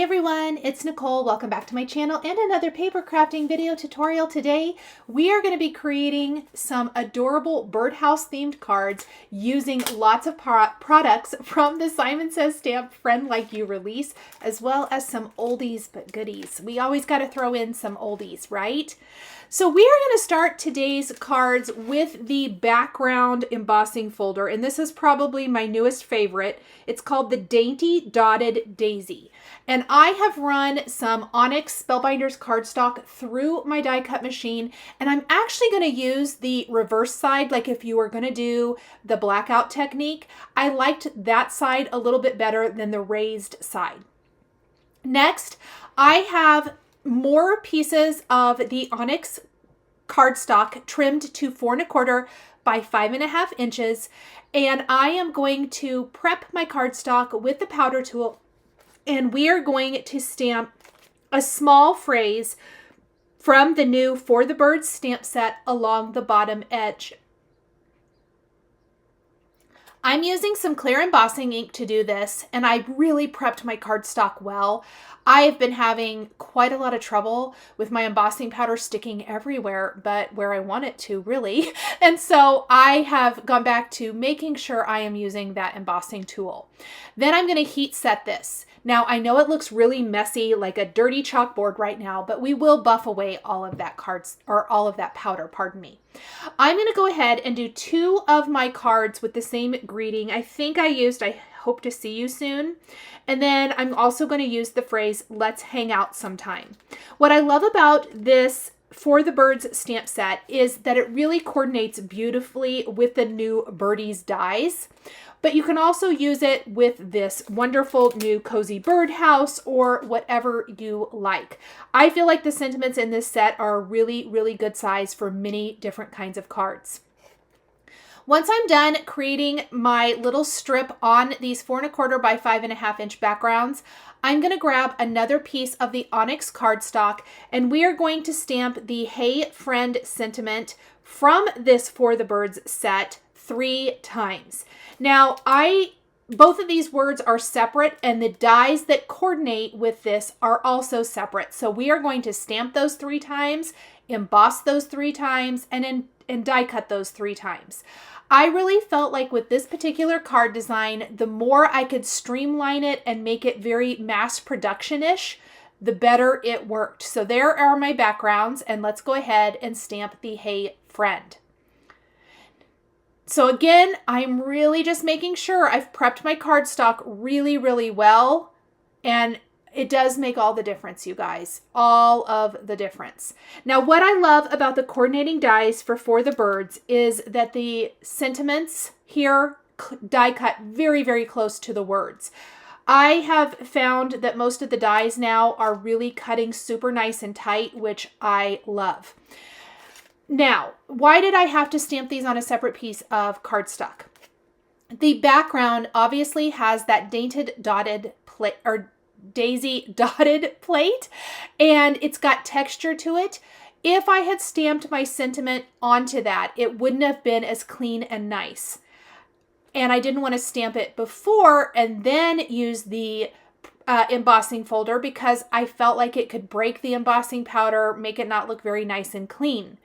Hey everyone, it's Nicole. Welcome back to my channel and another paper crafting video tutorial. Today we are going to be creating some adorable birdhouse themed cards using lots of products from the Simon Says Stamp Friend Like You release, as well as some oldies but goodies. We always got to throw in some oldies, right? So we are going to start today's cards with the background embossing folder, and this is probably my newest favorite. It's called the Dainty Dotted Daisy. And I have run some Onyx Spellbinders cardstock through my die cut machine, and I'm actually going to use the reverse side, like if you were going to do the blackout technique. I liked that side a little bit better than the raised side. Next, I have more pieces of the Onyx cardstock trimmed to 4 1/4 by 5.5 inches, and I am going to prep my cardstock with the powder tool. And we are going to stamp a small phrase from the new For the Birds stamp set along the bottom edge. I'm using some clear embossing ink to do this, and I really prepped my cardstock well. I have been having quite a lot of trouble with my embossing powder sticking everywhere but where I want it to, really. And so I have gone back to making sure I am using that embossing tool. Then I'm going to heat set this. Now, I know it looks really messy, like a dirty chalkboard right now, but we will buff away all of that all of that powder, pardon me. I'm going to go ahead and do 2 of my cards with the same greeting. I think I used, I hope to see you soon. And then I'm also going to use the phrase, let's hang out sometime. What I love about this For the Birds stamp set is that it really coordinates beautifully with the new Birdies dies. But you can also use it with this wonderful new cozy birdhouse or whatever you like. I feel like the sentiments in this set are really, really good size for many different kinds of cards. Once I'm done creating my little strip on these 4 1/4 by 5.5 inch backgrounds, I'm going to grab another piece of the Onyx cardstock, and we are going to stamp the Hey Friend sentiment from this For the Birds set 3 times. Now, both of these words are separate, and the dies that coordinate with this are also separate. So we are going to stamp those 3 times, emboss those 3 times, and die cut those 3 times. I really felt like with this particular card design, the more I could streamline it and make it very mass production-ish, the better it worked. So there are my backgrounds, and let's go ahead and stamp the Hey Friend. So again, I'm really just making sure I've prepped my cardstock really, really well, and it does make all the difference, you guys, all of the difference. Now, what I love about the coordinating dies for the Birds is that the sentiments here die cut very, very close to the words. I have found that most of the dies now are really cutting super nice and tight, which I love. Now, why did I have to stamp these on a separate piece of cardstock? The background obviously has that daisy dotted plate, and it's got texture to it. If I had stamped my sentiment onto that, it wouldn't have been as clean and nice. And I didn't want to stamp it before and then use the embossing folder because I felt like it could break the embossing powder, make it not look very nice and clean.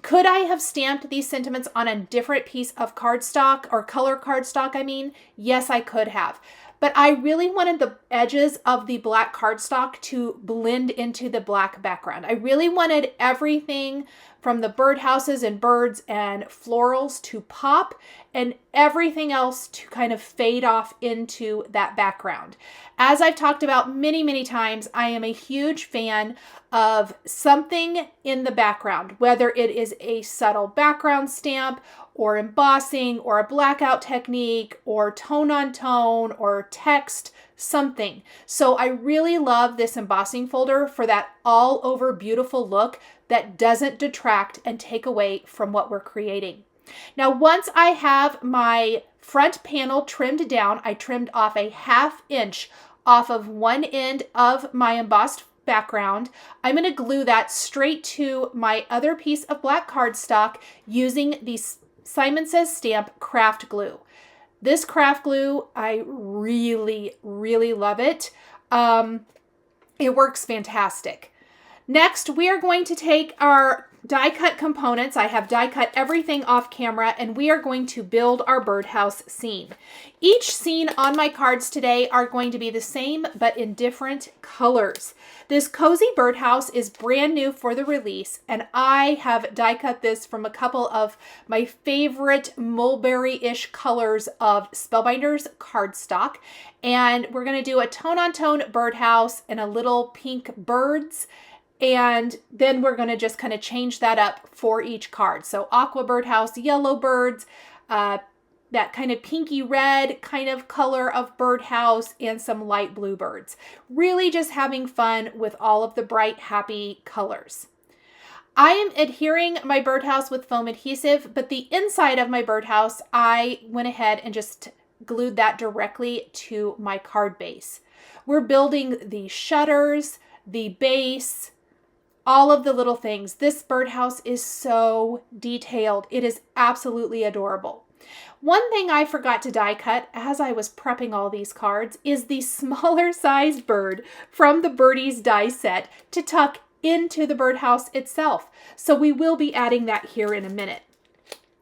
Could I have stamped these sentiments on a different piece of cardstock or color cardstock, I mean? Yes, I could have. But I really wanted the edges of the black cardstock to blend into the black background. I really wanted everything from the birdhouses and birds and florals to pop and everything else to kind of fade off into that background. As I've talked about many, many times, I am a huge fan of something in the background, whether it is a subtle background stamp or embossing or a blackout technique or tone on tone or text, something. So I really love this embossing folder for that all over beautiful look that doesn't detract and take away from what we're creating. Now, once I have my front panel trimmed down, I trimmed off a 1/2 inch off of one end of my embossed background. I'm going to glue that straight to my other piece of black cardstock using the Simon Says Stamp craft glue. This craft glue, I really, really love it. It works fantastic. Next, we are going to take our die cut components. I have die cut everything off camera, and we are going to build our birdhouse scene. Each scene on my cards today are going to be the same, but in different colors. This cozy birdhouse is brand new for the release, and I have die cut this from a couple of my favorite mulberry-ish colors of Spellbinders cardstock. And we're going to do a tone-on-tone birdhouse and a little pink birds. And then we're going to just kind of change that up for each card. So aqua birdhouse, yellow birds, that kind of pinky red kind of color of birdhouse, and some light blue birds. Really just having fun with all of the bright, happy colors. I am adhering my birdhouse with foam adhesive, but the inside of my birdhouse, I went ahead and just glued that directly to my card base. We're building the shutters, the base, all of the little things. This birdhouse is so detailed. It is absolutely adorable. One thing I forgot to die cut as I was prepping all these cards is the smaller sized bird from the Birdies die set to tuck into the birdhouse itself. So we will be adding that here in a minute.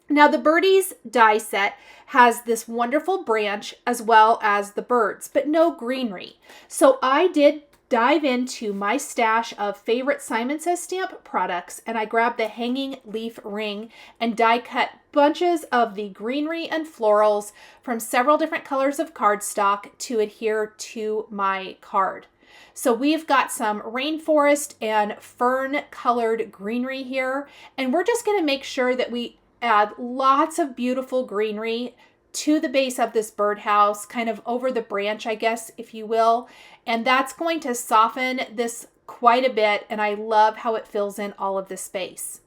Now the Birdies die set has this wonderful branch as well as the birds, but no greenery. So I did dive into my stash of favorite Simon Says Stamp products, and I grabbed the hanging leaf ring and die cut bunches of the greenery and florals from several different colors of cardstock to adhere to my card. So we've got some rainforest and fern colored greenery here, and we're just going to make sure that we add lots of beautiful greenery to the base of this birdhouse, kind of over the branch, I guess, if you will. And that's going to soften this quite a bit, and I love how it fills in all of the space.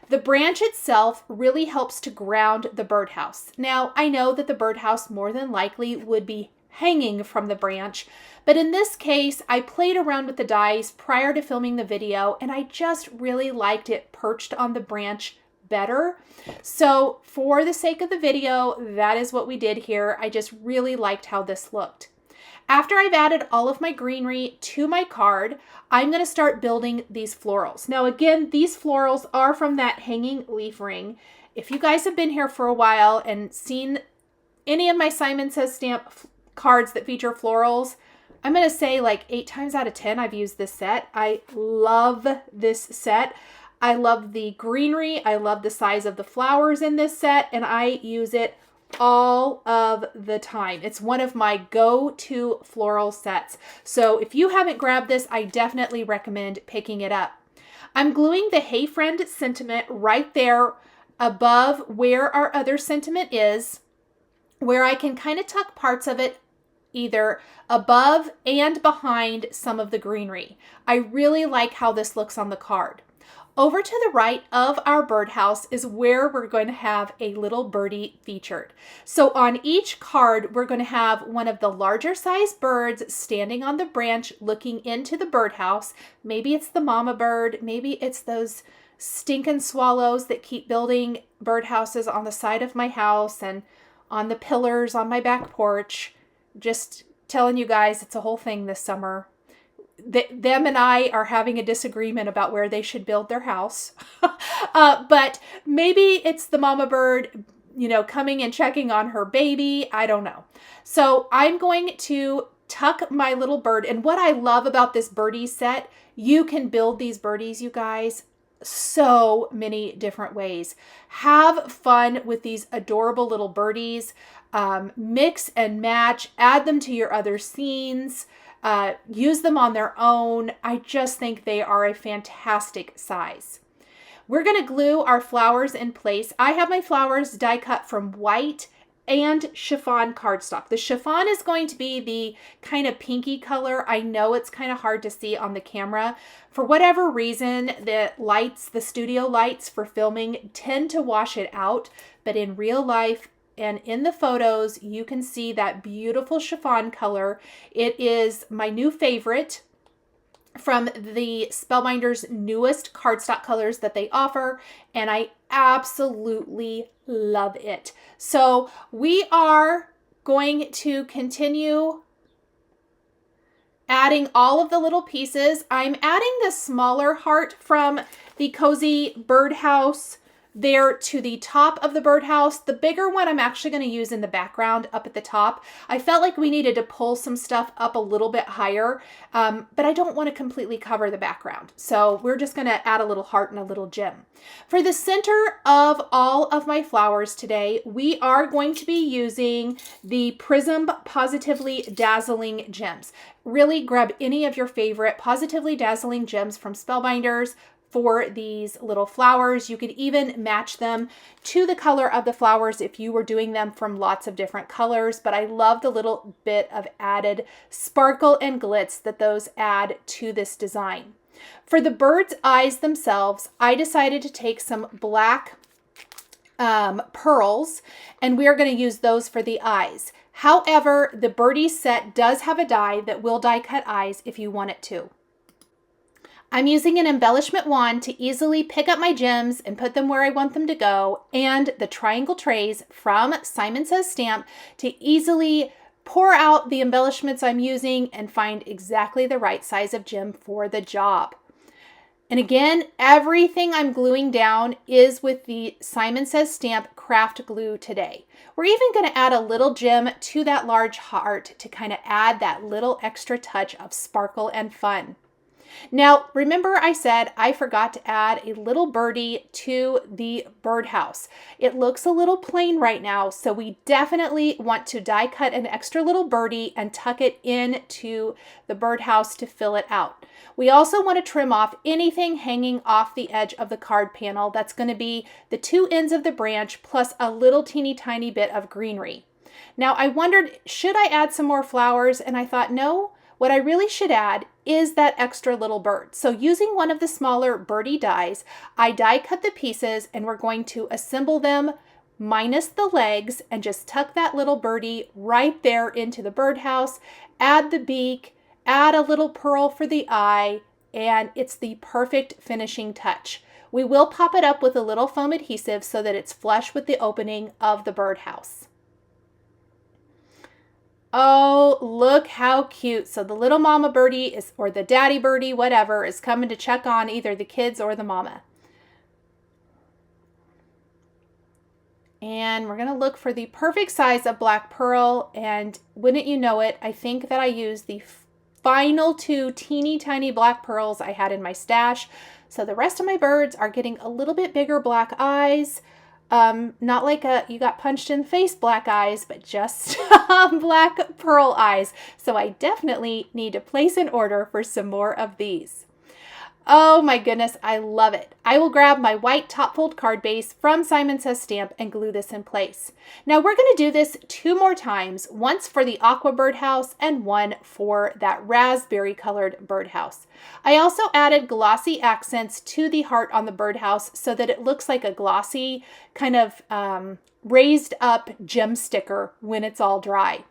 The branch itself really helps to ground the birdhouse. Now, I know that the birdhouse more than likely would be hanging from the branch, but in this case, I played around with the dies prior to filming the video, and I just really liked it perched on the branch better. So for the sake of the video, that is what we did here. I just really liked how this looked. After I've added all of my greenery to my card, I'm going to start building these florals. Now again, these florals are from that hanging leaf ring. If you guys have been here for a while and seen any of my Simon Says Stamp cards that feature florals, I'm going to say like 8 times out of 10 I've used this set. I love this set. I love the greenery. I love the size of the flowers in this set, and I use it all of the time. It's one of my go-to floral sets. So if you haven't grabbed this, I definitely recommend picking it up. I'm gluing the Hey Friend sentiment right there above where our other sentiment is, where I can kind of tuck parts of it either above and behind some of the greenery. I really like how this looks on the card. Over to the right of our birdhouse is where we're going to have a little birdie featured. So on each card, we're going to have one of the larger size birds standing on the branch looking into the birdhouse. Maybe it's the mama bird. Maybe it's those stinking swallows that keep building birdhouses on the side of my house and on the pillars on my back porch. Just telling you guys, it's a whole thing this summer. Them and I are having a disagreement about where they should build their house. But maybe it's the mama bird, you know, coming and checking on her baby. I don't know. So I'm going to tuck my little bird. And what I love about this birdie set, you can build these birdies, you guys, so many different ways. Have fun with these adorable little birdies. Mix and match, add them to your other scenes. Use them on their own. I just think they are a fantastic size. We're going to glue our flowers in place. I have my flowers die cut from white and chiffon cardstock. The chiffon is going to be the kind of pinky color. I know it's kind of hard to see on the camera. For whatever reason, the lights, the studio lights for filming tend to wash it out, but in real life, and in the photos, you can see that beautiful chiffon color. It is my new favorite from the Spellbinders' newest cardstock colors that they offer, and I absolutely love it. So we are going to continue adding all of the little pieces. I'm adding the smaller heart from the Cozy Birdhouse there to the top of the birdhouse. The bigger one I'm actually going to use in the background up at the top. I felt like we needed to pull some stuff up a little bit higher, but I don't want to completely cover the background. So we're just going to add a little heart and a little gem. For the center of all of my flowers today, we are going to be using the Prism Positively Dazzling Gems. Really grab any of your favorite Positively Dazzling gems from Spellbinders for these little flowers. You could even match them to the color of the flowers if you were doing them from lots of different colors, but I love the little bit of added sparkle and glitz that those add to this design. For the bird's eyes themselves, I decided to take some black pearls, and we are going to use those for the eyes. However, the Birdies set does have a die that will die cut eyes if you want it to. I'm using an embellishment wand to easily pick up my gems and put them where I want them to go, and the triangle trays from Simon Says Stamp to easily pour out the embellishments I'm using and find exactly the right size of gem for the job. And again, everything I'm gluing down is with the Simon Says Stamp craft glue today. We're even going to add a little gem to that large heart to kind of add that little extra touch of sparkle and fun. Now, remember I said I forgot to add a little birdie to the birdhouse. It looks a little plain right now, so we definitely want to die cut an extra little birdie and tuck it into the birdhouse to fill it out. We also want to trim off anything hanging off the edge of the card panel. That's going to be the two ends of the branch plus a little teeny tiny bit of greenery. Now, I wondered, should I add some more flowers? And I thought, no. What I really should add is that extra little bird. So using one of the smaller birdie dies, I die cut the pieces and we're going to assemble them minus the legs and just tuck that little birdie right there into the birdhouse, add the beak, add a little pearl for the eye, and it's the perfect finishing touch. We will pop it up with a little foam adhesive so that it's flush with the opening of the birdhouse. Oh, look how cute. So the little mama birdie is, or the daddy birdie, whatever, is coming to check on either the kids or the mama. And we're going to look for the perfect size of black pearl. And wouldn't you know it, I think that I used the final two teeny tiny black pearls I had in my stash. So the rest of my birds are getting a little bit bigger black eyes. Not like you got punched in the face black eyes, but just black pearl eyes. So I definitely need to place an order for some more of these. Oh my goodness, I love it. I will grab my white top fold card base from Simon Says Stamp and glue this in place. Now we're going to do this 2 more times, once for the aqua birdhouse and one for that raspberry colored birdhouse. I also added glossy accents to the heart on the birdhouse so that it looks like a glossy kind of raised up gem sticker when it's all dry.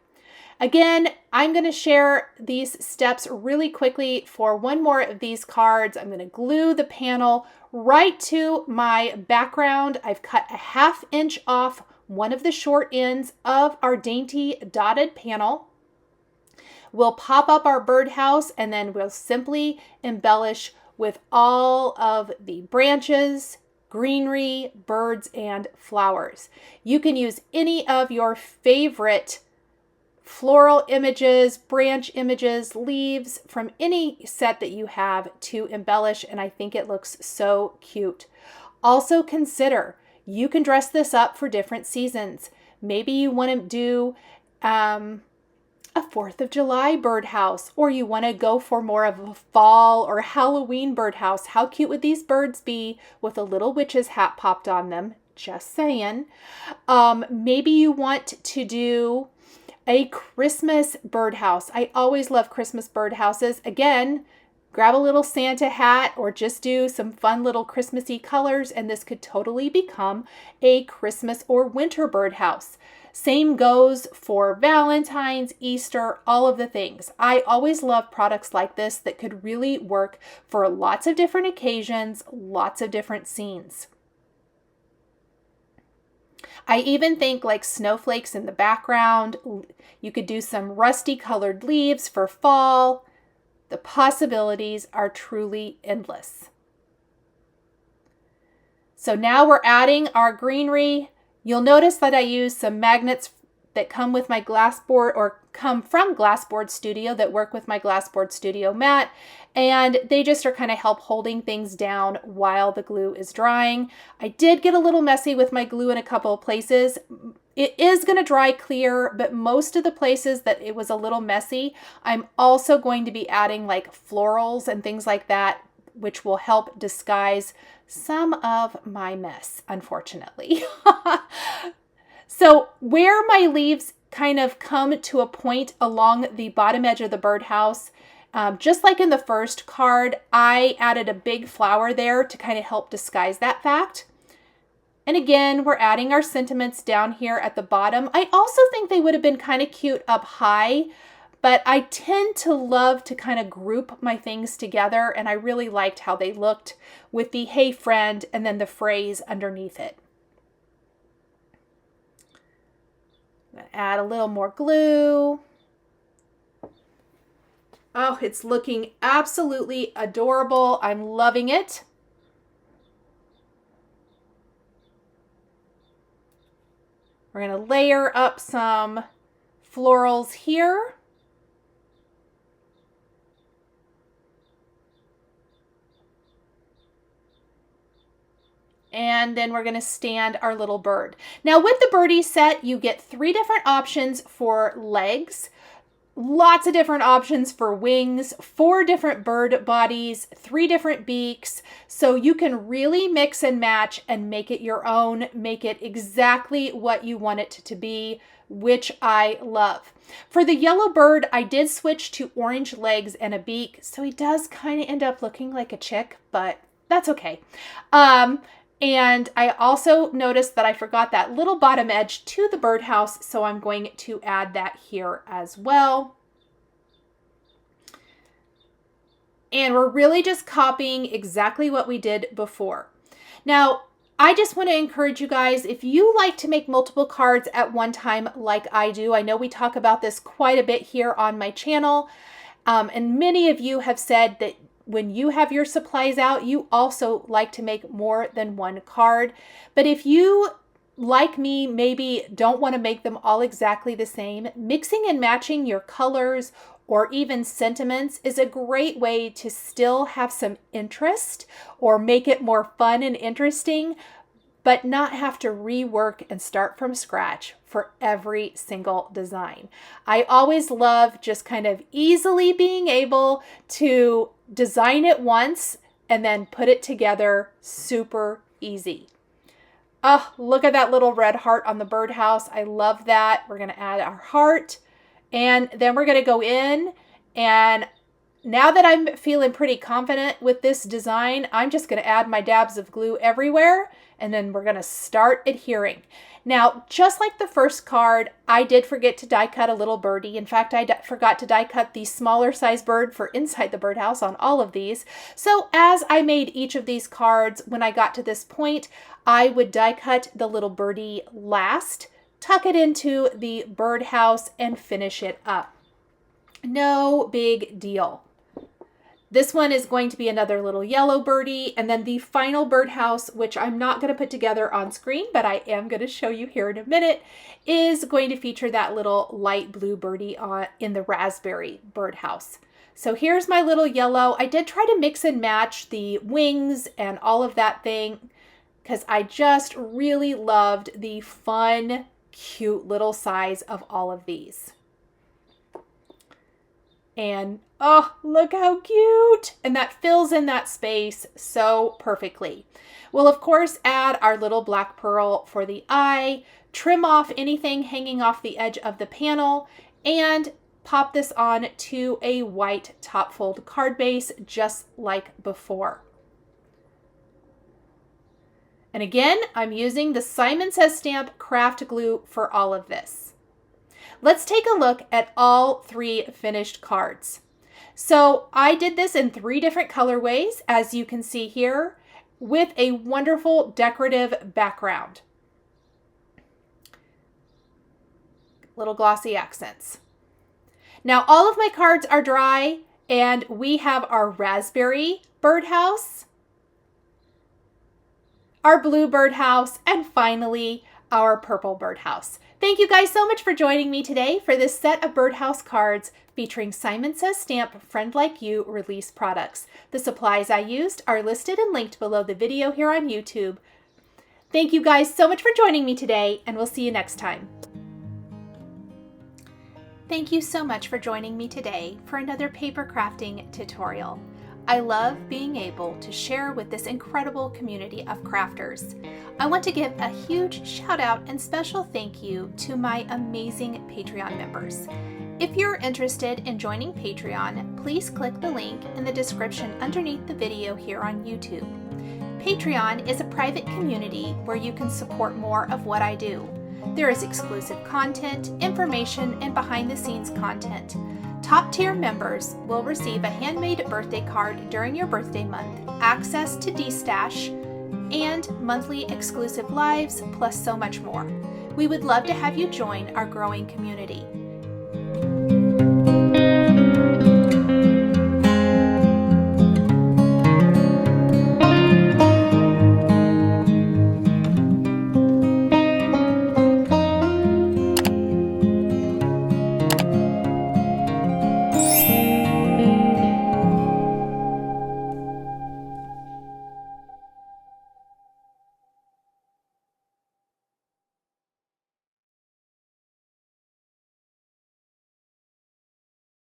Again, I'm going to share these steps really quickly for one more of these cards. I'm going to glue the panel right to my background. I've cut a 1/2 inch off one of the short ends of our Dainty dotted panel. We'll pop up our birdhouse and then we'll simply embellish with all of the branches, greenery, birds, and flowers. You can use any of your favorite floral images, branch images, leaves from any set that you have to embellish, and I think it looks so cute. Also consider, you can dress this up for different seasons. Maybe you want to do a 4th of July birdhouse, or you want to go for more of a fall or Halloween birdhouse. How cute would these birds be with a little witch's hat popped on them? Just saying. Maybe you want to do a Christmas birdhouse. I always love Christmas birdhouses. Again, grab a little Santa hat or just do some fun little Christmassy colors, and this could totally become a Christmas or winter birdhouse. Same goes for Valentine's, Easter, all of the things. I always love products like this that could really work for lots of different occasions, lots of different scenes. I even think like snowflakes in the background. You could do some rusty colored leaves for fall. The possibilities are truly endless. So now we're adding our greenery. You'll notice that I use some magnets that come with my glassboard or come from Glassboard Studio that work with my Glassboard Studio mat. And they just are kind of help holding things down while the glue is drying. I did get a little messy with my glue in a couple of places. It is going to dry clear, but most of the places that it was a little messy, I'm also going to be adding like florals and things like that, which will help disguise some of my mess, unfortunately. So where my leaves kind of come to a point along the bottom edge of the birdhouse, just like in the first card, I added a big flower there to kind of help disguise that fact. And again, we're adding our sentiments down here at the bottom. I also think they would have been kind of cute up high, but I tend to love to kind of group my things together, and I really liked how they looked with the "Hey friend" and then the phrase underneath it. I'm gonna add a little more glue. Oh, it's looking absolutely adorable. I'm loving it. We're going to layer up some florals here. And then we're going to stand our little bird. Now with the birdie set, you get 3 different options for legs, lots of different options for wings, 4 different bird bodies, 3 different beaks. So you can really mix and match and make it your own, make it exactly what you want it to be, which I love. For the yellow bird, I did switch to orange legs and a beak. So he does kind of end up looking like a chick, but that's okay. And I also noticed that I forgot that little bottom edge to the birdhouse, so I'm going to add that here as well. And we're really just copying exactly what we did before. Now, I just want to encourage you guys, if you like to make multiple cards at one time like I do, I know we talk about this quite a bit here on my channel, and many of you have said that when you have your supplies out, you also like to make more than one card. But if you, like me, maybe don't want to make them all exactly the same, mixing and matching your colors or even sentiments is a great way to still have some interest or make it more fun and interesting, but not have to rework and start from scratch for every single design. I always love just kind of easily being able to design it once and then put it together super easy. Oh, look at that little red heart on the birdhouse. I love that. We're going to add our heart, and then we're going to go in, and now that I'm feeling pretty confident with this design, I'm just going to add my dabs of glue everywhere, and then we're going to start adhering. Now, just like the first card, I did forget to die cut a little birdie. In fact, I forgot to die cut the smaller size bird for inside the birdhouse on all of these. So as I made each of these cards, when I got to this point, I would die cut the little birdie last, tuck it into the birdhouse, and finish it up. No big deal. This one is going to be another little yellow birdie, and then the final birdhouse, which I'm not going to put together on screen, but I am going to show you here in a minute, is going to feature that little light blue birdie in the raspberry birdhouse. So here's my little yellow. I did try to mix and match the wings and all of that thing because I just really loved the fun, cute little size of all of these. And oh, look how cute. And that fills in that space so perfectly. We'll of course add our little black pearl for the eye, trim off anything hanging off the edge of the panel, and pop this on to a white top fold card base just like before. And again, I'm using the Simon Says Stamp craft glue for all of this. Let's take a look at all 3 finished cards. So I did this in 3 different colorways, as you can see here, with a wonderful decorative background. Little glossy accents. Now all of my cards are dry, And we have our raspberry birdhouse, our blue birdhouse, and finally our purple birdhouse. Thank you guys so much for joining me today for this set of birdhouse cards featuring Simon Says Stamp Friend Like You release products. The supplies I used are listed and linked below the video here on YouTube. Thank you guys so much for joining me today, and we'll see you next time. Thank you so much for joining me today for another paper crafting tutorial. I love being able to share with this incredible community of crafters. I want to give a huge shout out and special thank you to my amazing Patreon members. If you're interested in joining Patreon, please click the link in the description underneath the video here on YouTube. Patreon is a private community where you can support more of what I do. There is exclusive content, information, and behind-the-scenes content. Top-tier members will receive a handmade birthday card during your birthday month, access to D-Stash, and monthly exclusive lives, plus so much more. We would love to have you join our growing community.